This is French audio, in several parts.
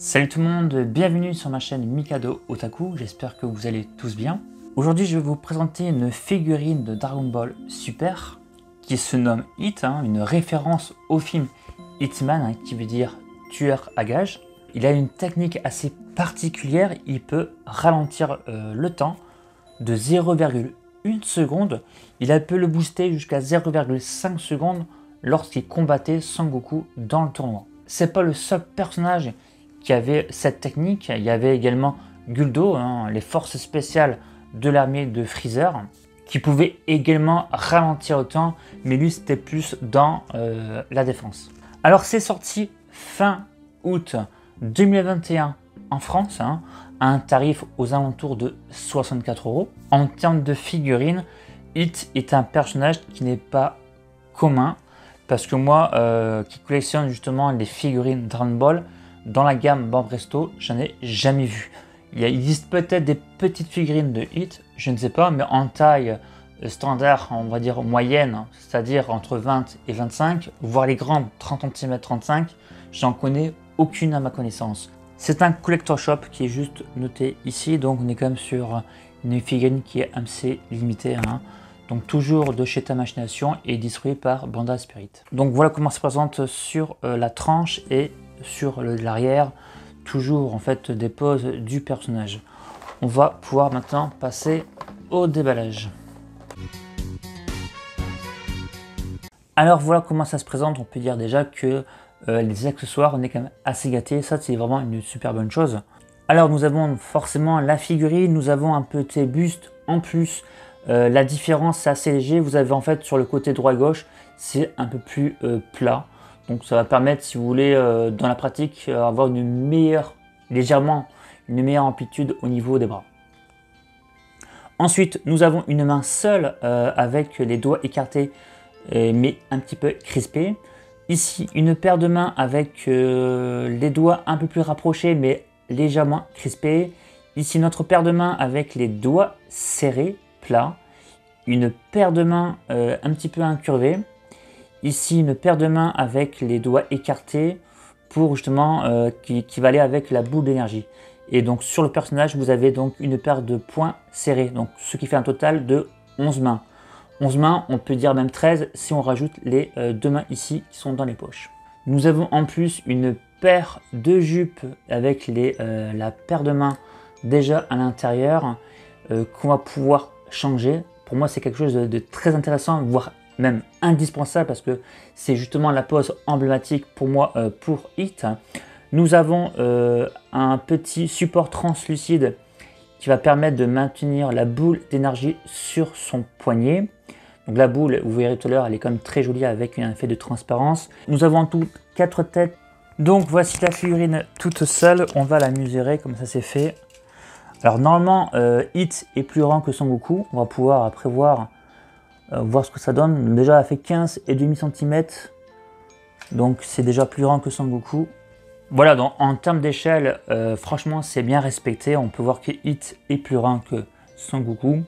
Salut tout le monde, bienvenue sur ma chaîne Mikado Otaku, j'espère que vous allez tous bien. Aujourd'hui je vais vous présenter une figurine de Dragon Ball Super qui se nomme Hit, une référence au film Hitman, qui veut dire tueur à gages. Il a une technique assez particulière, il peut ralentir le temps de 0,1 seconde. Il peut le booster jusqu'à 0,5 secondes lorsqu'il combattait Sangoku dans le tournoi. C'est pas le seul personnage qui avait cette technique, il y avait également Guldo, les forces spéciales de l'armée de Freezer, qui pouvait également ralentir le temps, mais lui c'était plus dans la défense. Alors c'est sorti fin août 2021 en France, à un tarif aux alentours de 64 €. En termes de figurines, Hit est un personnage qui n'est pas commun, parce que moi qui collectionne justement les figurines Dragon Ball, dans la gamme Banpresto, j'en ai jamais vu. Il existe peut-être des petites figurines de Hit, je ne sais pas, mais en taille standard, on va dire moyenne, c'est-à-dire entre 20 et 25, voire les grandes 30 cm 35, j'en connais aucune à ma connaissance. C'est un collector shop qui est juste noté ici, donc on est quand même sur une figurine qui est assez limitée, donc toujours de chez Tamachination et distribué par Bandai Spirit. Donc voilà comment ça se présente sur la tranche et sur l'arrière, toujours en fait des poses du personnage. On va pouvoir maintenant passer au déballage. Alors voilà comment ça se présente. On peut dire déjà que les accessoires, on est quand même assez gâtés, ça c'est vraiment une super bonne chose. Alors nous avons forcément la figurine, nous avons un petit buste en plus. La différence c'est assez léger, vous avez en fait sur le côté droit et gauche, c'est un peu plus plat. Donc ça va permettre, si vous voulez, dans la pratique, avoir légèrement une meilleure amplitude au niveau des bras. Ensuite, nous avons une main seule avec les doigts écartés mais un petit peu crispés. Ici, une paire de mains avec les doigts un peu plus rapprochés mais légèrement crispés. Ici, notre paire de mains avec les doigts serrés, plats. Une paire de mains un petit peu incurvée. Ici, une paire de mains avec les doigts écartés pour justement qui va aller avec la boule d'énergie. Et donc sur le personnage, vous avez donc une paire de poings serrés, donc ce qui fait un total de 11 mains. 11 mains, on peut dire même 13 si on rajoute les deux mains ici qui sont dans les poches. Nous avons en plus une paire de jupes avec la paire de mains déjà à l'intérieur qu'on va pouvoir changer. Pour moi, c'est quelque chose de très intéressant, voire même indispensable, parce que c'est justement la pose emblématique pour moi pour Hit. Nous avons un petit support translucide qui va permettre de maintenir la boule d'énergie sur son poignet. Donc la boule, vous verrez tout à l'heure, elle est quand même très jolie avec un effet de transparence. Nous avons en tout 4 têtes. Donc voici la figurine toute seule, on va la mesurer comme ça c'est fait. Alors normalement Hit est plus grand que Sangoku, on va pouvoir après voir ce que ça donne. Déjà elle fait 15,5 cm, donc c'est déjà plus grand que Sangoku. Voilà, donc en termes d'échelle, franchement c'est bien respecté. On peut voir que Hit est plus grand que Sangoku,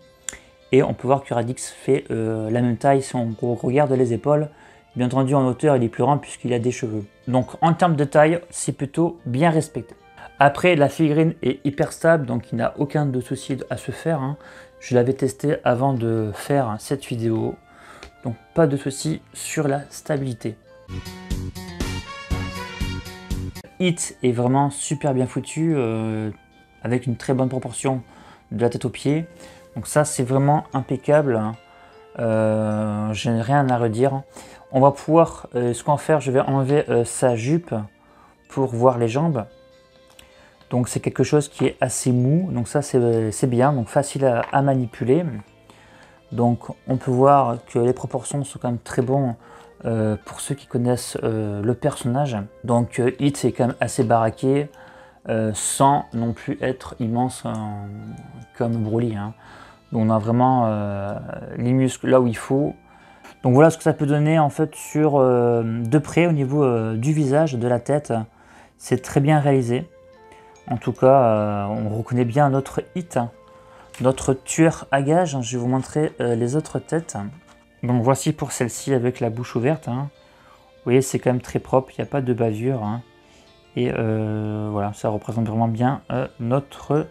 et on peut voir que Radix fait la même taille si on regarde les épaules. Bien entendu en hauteur il est plus grand puisqu'il a des cheveux. Donc en termes de taille c'est plutôt bien respecté. Après, la figurine est hyper stable, donc il n'a aucun de souci à se faire. Je l'avais testé avant de faire cette vidéo, donc pas de souci sur la stabilité. Hit est vraiment super bien foutu, avec une très bonne proportion de la tête aux pieds. Donc ça c'est vraiment impeccable, je n'ai rien à redire. On va pouvoir, ce qu'on va faire, je vais enlever sa jupe pour voir les jambes. Donc c'est quelque chose qui est assez mou, donc ça c'est bien, donc facile à manipuler. Donc on peut voir que les proportions sont quand même très bonnes pour ceux qui connaissent le personnage. Donc Hit c'est quand même assez baraqué, sans non plus être immense comme Broly. Donc on a vraiment les muscles là où il faut. Donc voilà ce que ça peut donner en fait de près au niveau du visage, de la tête. C'est très bien réalisé. En tout cas, on reconnaît bien notre Hit, notre tueur à gages. Je vais vous montrer les autres têtes. Donc voici pour celle-ci avec la bouche ouverte. Vous voyez, c'est quand même très propre, il n'y a pas de bavure. Et voilà, ça représente vraiment bien notre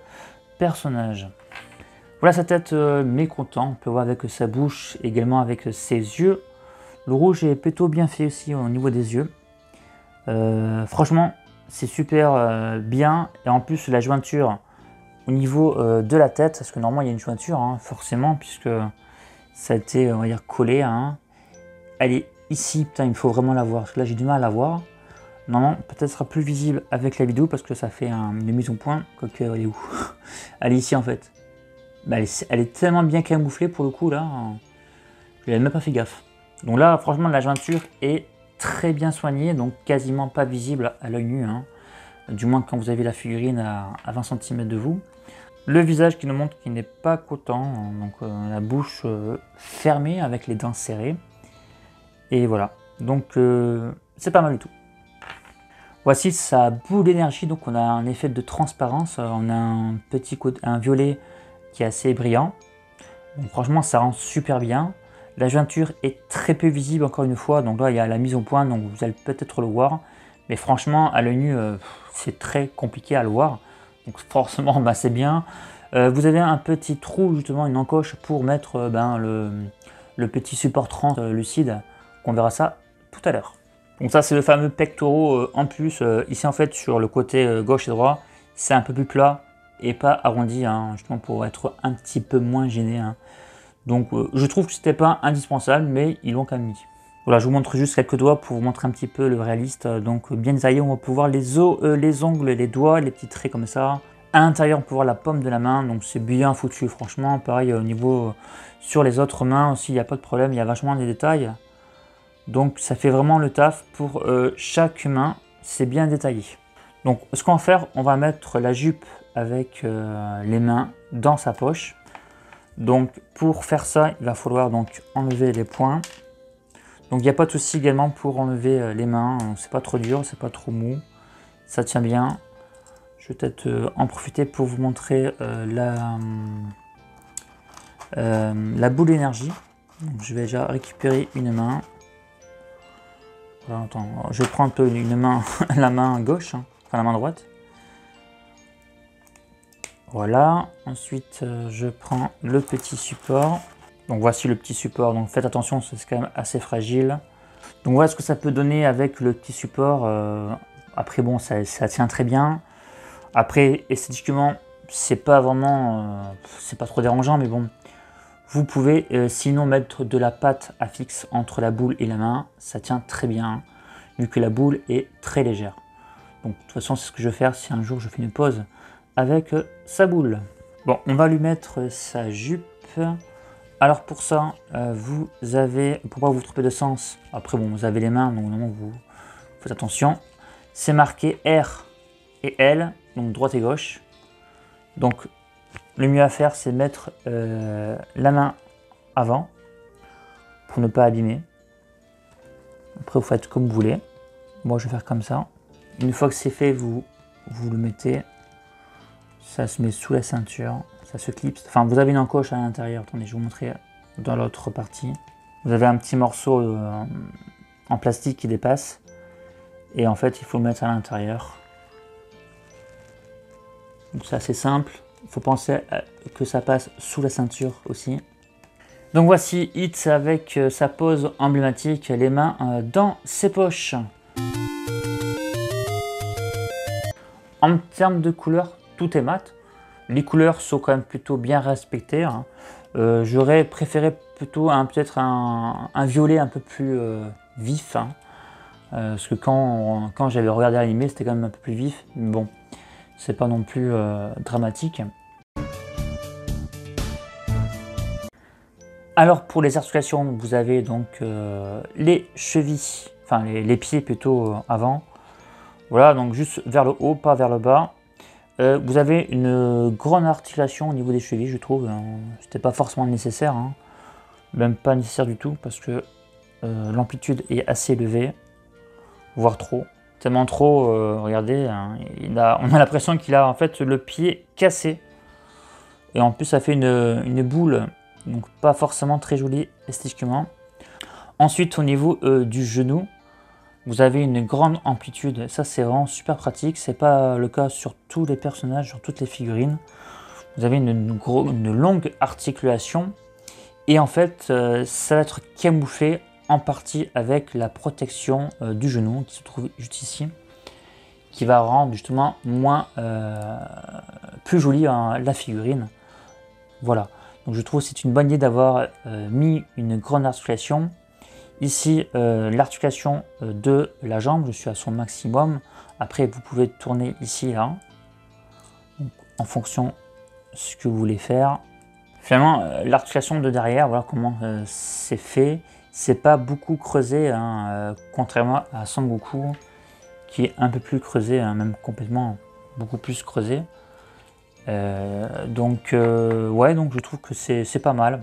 personnage. Voilà sa tête mécontent, on peut voir avec sa bouche, également avec ses yeux. Le rouge est plutôt bien fait aussi au niveau des yeux. Franchement, c'est super bien. Et en plus, la jointure au niveau de la tête, parce que normalement il y a une jointure, hein, forcément, puisque ça a été, on va dire, collé. Hein. Elle est ici, putain, il me faut vraiment la voir, parce que là j'ai du mal à la voir. Normalement, peut-être sera plus visible avec la vidéo, parce que ça fait une mise au point. Quoique, elle est où? Elle est ici en fait. Bah, elle est tellement bien camouflée pour le coup là, je n'avais même pas fait gaffe. Donc là, franchement, la jointure est très bien soignée, donc quasiment pas visible à l'œil nu, hein. Du moins quand vous avez la figurine à 20 cm de vous. Le visage qui nous montre qu'il n'est pas content, donc la bouche fermée avec les dents serrées. Et voilà, donc c'est pas mal du tout. Voici sa boule d'énergie, donc on a un effet de transparence, on a un petit côté, un violet qui est assez brillant. Donc franchement ça rend super bien. La jointure est très peu visible encore une fois, donc là il y a la mise au point, donc vous allez peut-être le voir. Mais franchement à l'œil nu c'est très compliqué à le voir. Donc forcément bah, c'est bien. Vous avez un petit trou, justement une encoche pour mettre le petit support translucide, qu'on verra ça tout à l'heure. Donc ça c'est le fameux pectoraux en plus. Ici en fait sur le côté gauche et droit, c'est un peu plus plat et pas arrondi, hein, justement pour être un petit peu moins gêné. Hein. Donc je trouve que c'était pas indispensable, mais ils l'ont quand même mis. Voilà, je vous montre juste quelques doigts pour vous montrer un petit peu le réaliste. Donc bien détaillé, on va pouvoir les os, les ongles, les doigts, les petits traits comme ça. À l'intérieur, on peut voir la paume de la main, donc c'est bien foutu, franchement. Pareil, au niveau sur les autres mains aussi, il n'y a pas de problème, il y a vachement des détails. Donc ça fait vraiment le taf pour chaque main, c'est bien détaillé. Donc ce qu'on va faire, on va mettre la jupe avec les mains dans sa poche. Donc pour faire ça, il va falloir donc enlever les poings. Donc il n'y a pas de souci également pour enlever les mains, c'est pas trop dur, c'est pas trop mou, ça tient bien. Je vais peut-être en profiter pour vous montrer la boule d'énergie. Je vais déjà récupérer une main. Voilà, attends, je prends un peu une main, la main gauche, hein, enfin la main droite. Voilà, ensuite je prends le petit support. Donc voici le petit support, donc faites attention, c'est quand même assez fragile. Donc voilà ce que ça peut donner avec le petit support. Après bon, ça tient très bien. Après esthétiquement, c'est pas vraiment, c'est pas trop dérangeant, mais bon. Vous pouvez sinon mettre de la pâte à fixe entre la boule et la main, ça tient très bien, vu que la boule est très légère. Donc de toute façon c'est ce que je vais faire si un jour je fais une pause avec sa boule. Bon, on va lui mettre sa jupe. Alors pour ça, vous avez, pour pas vous tromper de sens, après bon vous avez les mains, donc normalement vous faites attention. C'est marqué R et L, donc droite et gauche. Donc le mieux à faire, c'est mettre la main avant pour ne pas abîmer. Après, vous faites comme vous voulez. Moi, je vais faire comme ça. Une fois que c'est fait, vous le mettez. Ça se met sous la ceinture. Ça se clipse. Enfin, vous avez une encoche à l'intérieur. Attendez, je vais vous montrer dans l'autre partie. Vous avez un petit morceau en plastique qui dépasse. Et en fait, il faut le mettre à l'intérieur. Donc, c'est assez simple. Il faut penser que ça passe sous la ceinture aussi. Donc voici Hit avec sa pose emblématique, les mains dans ses poches. En termes de couleurs, tout est mat. Les couleurs sont quand même plutôt bien respectées. Hein. J'aurais préféré plutôt peut-être un violet un peu plus vif. Hein. Parce que quand j'avais regardé l'animé, c'était quand même un peu plus vif. Mais bon, c'est pas non plus dramatique. Alors pour les articulations, vous avez donc les chevilles, enfin les pieds plutôt avant. Voilà, donc juste vers le haut, pas vers le bas. Vous avez une grande articulation au niveau des chevilles, je trouve. C'était pas forcément nécessaire, hein. Même pas nécessaire du tout, parce que l'amplitude est assez élevée, voire trop. Tellement trop, regardez, hein, on a l'impression qu'il a en fait le pied cassé. Et en plus ça fait une boule. Donc pas forcément très joli esthétiquement. Ensuite au niveau du genou, Vous avez une grande amplitude, ça c'est vraiment super pratique, c'est pas le cas sur tous les personnages, sur toutes les figurines. Vous avez une longue articulation et en fait ça va être camouflé en partie avec la protection du genou qui se trouve juste ici, qui va rendre justement plus jolie la figurine. Voilà, donc je trouve que c'est une bonne idée d'avoir mis une grande articulation. Ici, l'articulation de la jambe, je suis à son maximum. Après, vous pouvez tourner ici, là, donc, en fonction de ce que vous voulez faire. Finalement, l'articulation de derrière, voilà comment c'est fait. C'est pas beaucoup creusé, hein, contrairement à Sangoku, qui est un peu plus creusé, hein, même complètement beaucoup plus creusé. Donc je trouve que c'est pas mal.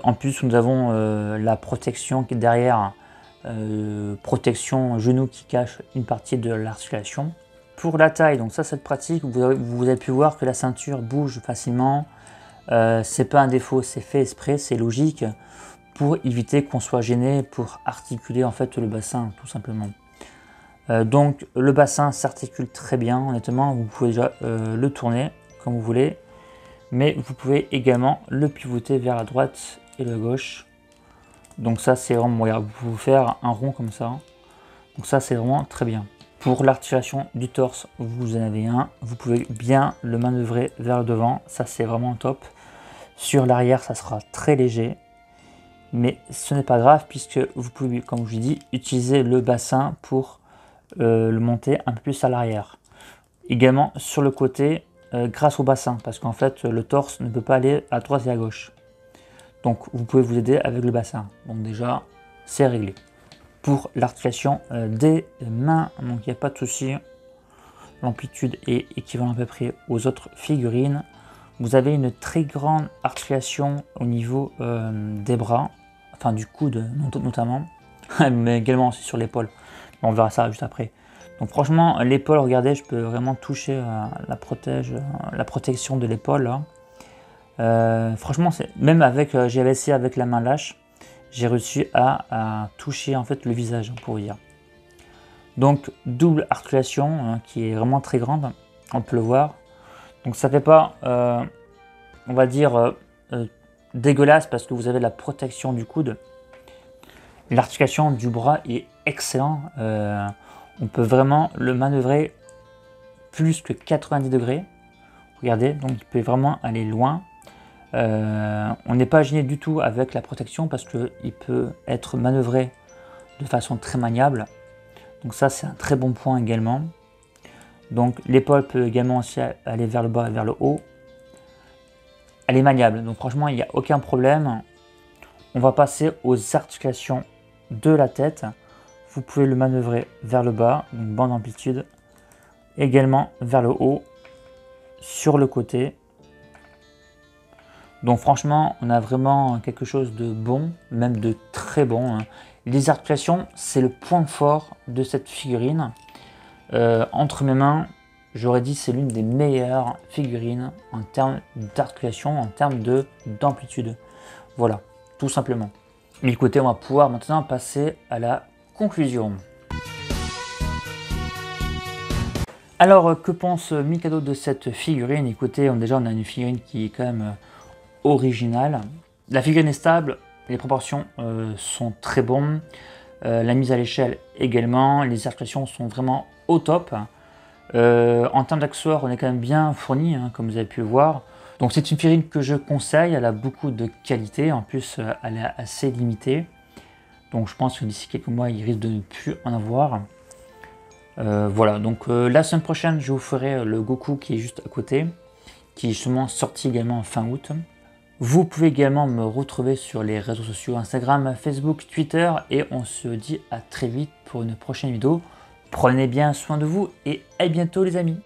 En plus, nous avons la protection qui est derrière, protection genou qui cache une partie de l'articulation. Pour la taille, donc ça c'est pratique, vous avez pu voir que la ceinture bouge facilement. C'est pas un défaut, c'est fait exprès, c'est logique pour éviter qu'on soit gêné pour articuler en fait le bassin tout simplement. Donc le bassin s'articule très bien, honnêtement, vous pouvez déjà le tourner comme vous voulez. Mais vous pouvez également le pivoter vers la droite et la gauche. Donc ça c'est vraiment, vous pouvez faire un rond comme ça. Donc ça c'est vraiment très bien. Pour l'articulation du torse, vous en avez un. Vous pouvez bien le manœuvrer vers le devant. Ça c'est vraiment top. Sur l'arrière, ça sera très léger. Mais ce n'est pas grave puisque vous pouvez, comme je vous dis, utiliser le bassin pour le monter un peu plus à l'arrière. Également sur le côté, grâce au bassin, parce qu'en fait le torse ne peut pas aller à droite et à gauche. Donc vous pouvez vous aider avec le bassin. Donc déjà c'est réglé. Pour l'articulation des mains, donc il n'y a pas de souci. L'amplitude est équivalente à peu près aux autres figurines. Vous avez une très grande articulation au niveau des bras, enfin du coude notamment, mais également aussi sur l'épaule. On verra ça juste après. Donc franchement, l'épaule, regardez, je peux vraiment toucher la protection de l'épaule. Franchement, même avec, j'avais essayé avec la main lâche, j'ai réussi à toucher en fait le visage, pour vous dire. Donc double articulation qui est vraiment très grande, on peut le voir. Donc ça fait pas, on va dire, dégueulasse parce que vous avez la protection du coude. L'articulation du bras est excellent. On peut vraiment le manœuvrer plus que 90 degrés. Regardez, donc il peut vraiment aller loin. On n'est pas gêné du tout avec la protection parce qu'il peut être manœuvré de façon très maniable. Donc ça c'est un très bon point également. Donc l'épaule peut également aussi aller vers le bas et vers le haut. Elle est maniable, donc franchement il n'y a aucun problème. On va passer aux articulations de la tête. Vous pouvez le manœuvrer vers le bas, donc bande d'amplitude, également vers le haut, sur le côté. Donc franchement, on a vraiment quelque chose de bon, même de très bon. Les articulations, c'est le point fort de cette figurine. Entre mes mains, j'aurais dit c'est l'une des meilleures figurines en termes d'articulation, en termes d'amplitude. Voilà, tout simplement. Mais écoutez, on va pouvoir maintenant passer à la conclusion. Alors, que pense Mikado de cette figurine? Écoutez, déjà on a une figurine qui est quand même originale. La figurine est stable, les proportions sont très bonnes, la mise à l'échelle également, les articulations sont vraiment au top. En termes d'accessoires, on est quand même bien fourni, hein, comme vous avez pu le voir. Donc c'est une figurine que je conseille, elle a beaucoup de qualité, en plus elle est assez limitée. Donc je pense que d'ici quelques mois, il risque de ne plus en avoir. Voilà, donc la semaine prochaine, je vous ferai le Goku qui est juste à côté, qui est justement sorti également fin août. Vous pouvez également me retrouver sur les réseaux sociaux Instagram, Facebook, Twitter, et on se dit à très vite pour une prochaine vidéo. Prenez bien soin de vous et à bientôt les amis.